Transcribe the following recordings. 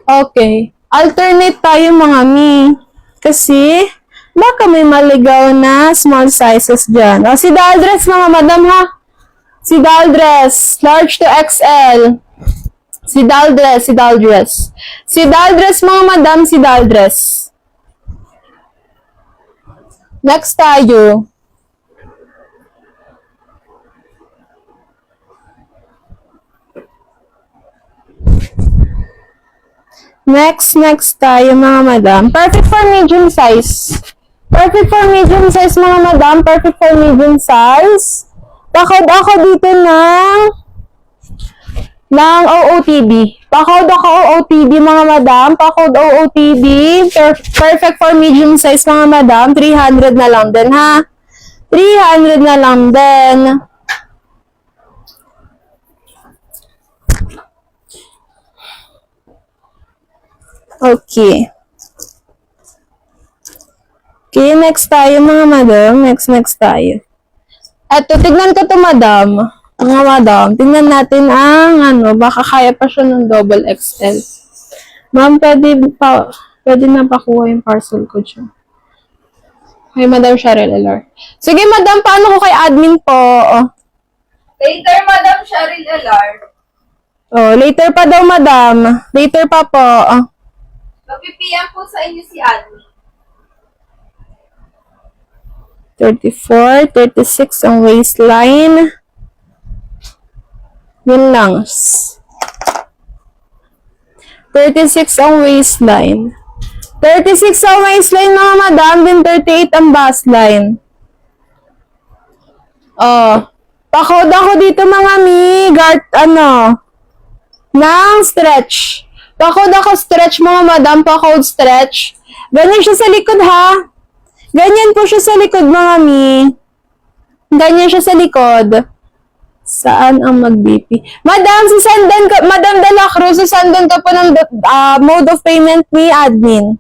Okay. Alternate tayo mga mi. Kasi, baka may maligaw na small sizes dyan. O, si Daldres mga madam ha. Si Daldres, large to XL. Si Daldres, si Daldres. Si Daldres mga madam, si Daldres. Next tayo. Next tayo mga madam. Perfect for medium size. Perfect for medium size mga madam. Perfect for medium size. Pakod ako dito ng OOTD. Pakod ako OOTD mga madam. Pakod OOTD. Perfect for medium size mga madam. 300 na lang din ha. 300 na lang din. Okay. Okay, next tayo mga madam. Next tayo. Eto, tignan ko to madam. Mga madam, tignan natin ang baka kaya pa siya ng double XL. Ma'am, pwede na pakuha yung parcel ko dyan. Hey, Madam Cheryl LR. Sige, madam, paano ko kay admin po? Later, Madam Cheryl LR. Oh, later pa daw, madam. Later pa po. Mag-PM po sa inyo si admin. 34, 36 ang waistline. Yun lang. 36 ang waistline. 36 ang waistline mga madam, then 38 ang bust line. Oh, pakod ako dito mga mi, ng stretch. Pakod ako stretch mga madam, pakod stretch. Ganyan siya sa likod ha. Ganyan po siya sa likod mga mi. Ganyan siya sa likod. Saan ang mag-BP? Madam, Madam De La Cruz, susandan ka po ng mode of payment ni admin.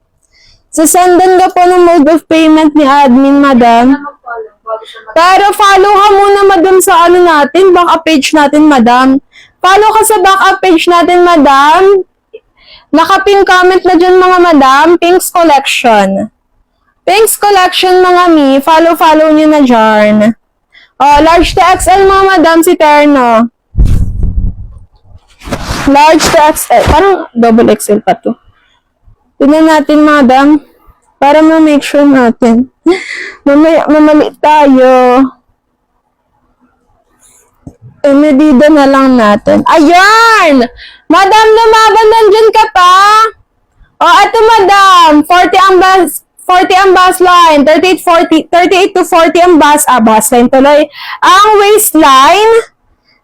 Susandan ka po ng mode of payment ni admin, madam. Pero follow ka muna, madam, sa natin, backup page natin, madam. Follow ka sa backup page natin, madam. Naka-pin comment na dyan, mga madam. Pink's Collection. Pink's Collection, mga mi. Follow nyo na dyan. Oh, large to XL, mga madam, si Terno. Large to XL. Parang double XL pa to. Tignan natin, madam. Para ma-make sure natin. Mamali tayo. Medida na lang natin. Ayan! Madam, lumaban, nandyan ka pa? O, eto madam. 40 ang bust line. 38 to 40 ang bust line tuloy. Ang waistline.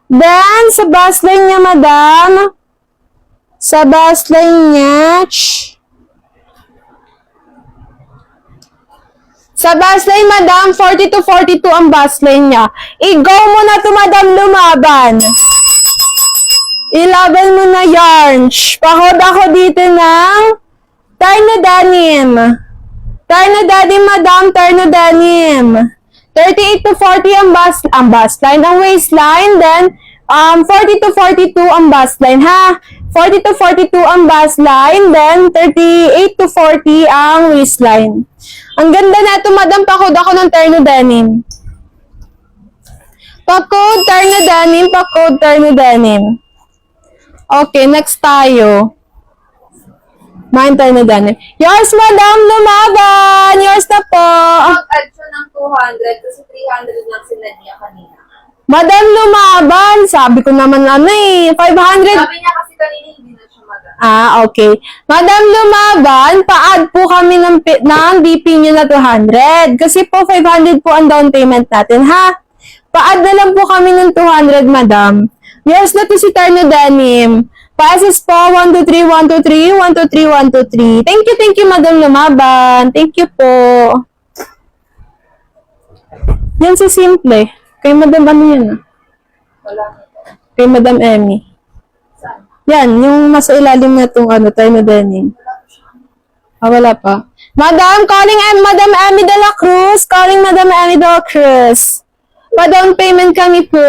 Then, sa bust line niya, madam. Sa bust line niya, sa bust line, madam, 40 to 42 ang bust line niya. I-go mo na to, madam, lumaban. Ilaban mo na yarn. Pakod ako dito ng Terno Denim. Terno Denim, madam, Terno Denim. 38 to 40 ang bust line, ang waistline, then 40 to 42 ang bust line, ha? 40 to 42 ang bust line, then 38 to 40 ang waistline. Ang ganda na ito, madam. Pakod ako ng Terno Denim. Pakod Terno Denim, pakod Terno Denim. Okay, next tayo. Main Terno Denim. Yours, madam, lumaban! Yours na po. Mag-add siya ng 200 kasi 300 lang sila niya kanina. Madam, lumaban! Sabi ko naman 500. Sabi niya kasi kanina hindi na siya mag-add. Okay. Madam, lumaban, pa-add po kami ng BP nyo na 200. Kasi po, 500 po ang down payment natin, ha? Pa-add na lang po kami ng 200, madam. Yes, na to si Terno Denim. Pa-assist po, 123, 123, 123, 123. Thank you, madam, lumaban. Thank you po. Yan si Simple. Kay madam, ano yan? Wala. Kay madam Emmy. Saan? Yan, yung nasa ilalim na itong Terno Denim. Wala pa. Madam, calling Madam Amy de la Cruz. Calling Madam Amy de la Cruz. Pa-down payment kami po.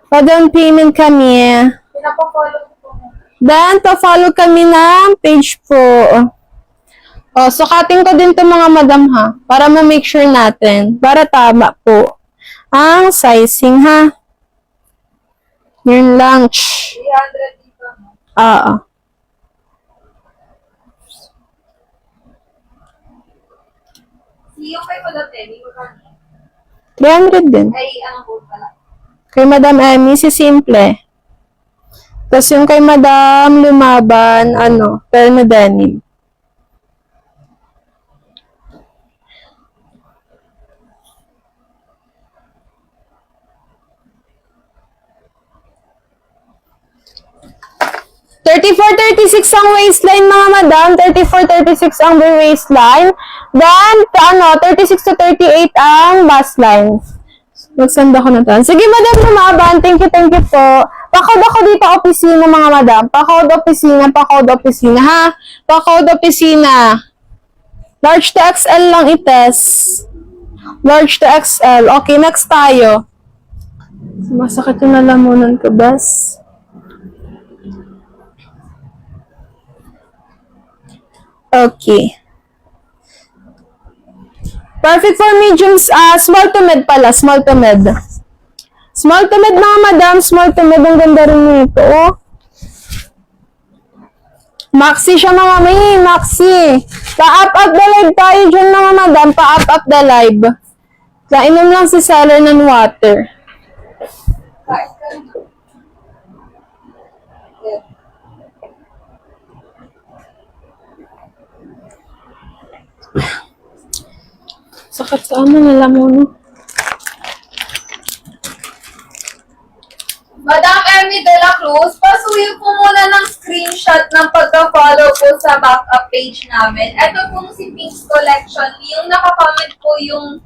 Pa-down payment kami. Pinapafollow ko po. Then, pa-follow kami ng page po. Sukatin ko din to mga madam ha. Para ma-make sure natin. Para tama po. Ang sizing ha. Yung lunch. 300 dito. Oo. Yung kay Palatemi, magkano? 300 din. Ay, ano po pala? Kay Madam Emmy, si Simple. Tapos yung kay Madam Lumaban, Perno Denim. $34.36 ang waistline mga madam. $34.36 ang waistline. Then, 36 to 38 ang bust line. Mag-send ako na to. Sige, madam Lumaban. Thank you po. Pa-code ako dito opisina mga madam. Pa-code opisina, ha? Pa-code opisina. Large to XL lang ites. Large to XL. Okay, next tayo. Sumasakit yung lalamunan ko, bes. Okay. Perfect for mediums, small to mid pala, small to mid. Small to mid mga madam, small to mid, ang ganda rin nito, oh. Maxi siya mga may, maxi. Pa-up the live tayo dyan mga madam, pa-up the live. Kainom lang si seller ng water. Kahit ka rin. Yeah. Sakit sa lalamunan. Madam Emmy de la Cruz, pasuyo po muna ng screenshot ng pagka-follow po sa backup page namin. Ito po si Pink's Collection. Yung nakakomment po yung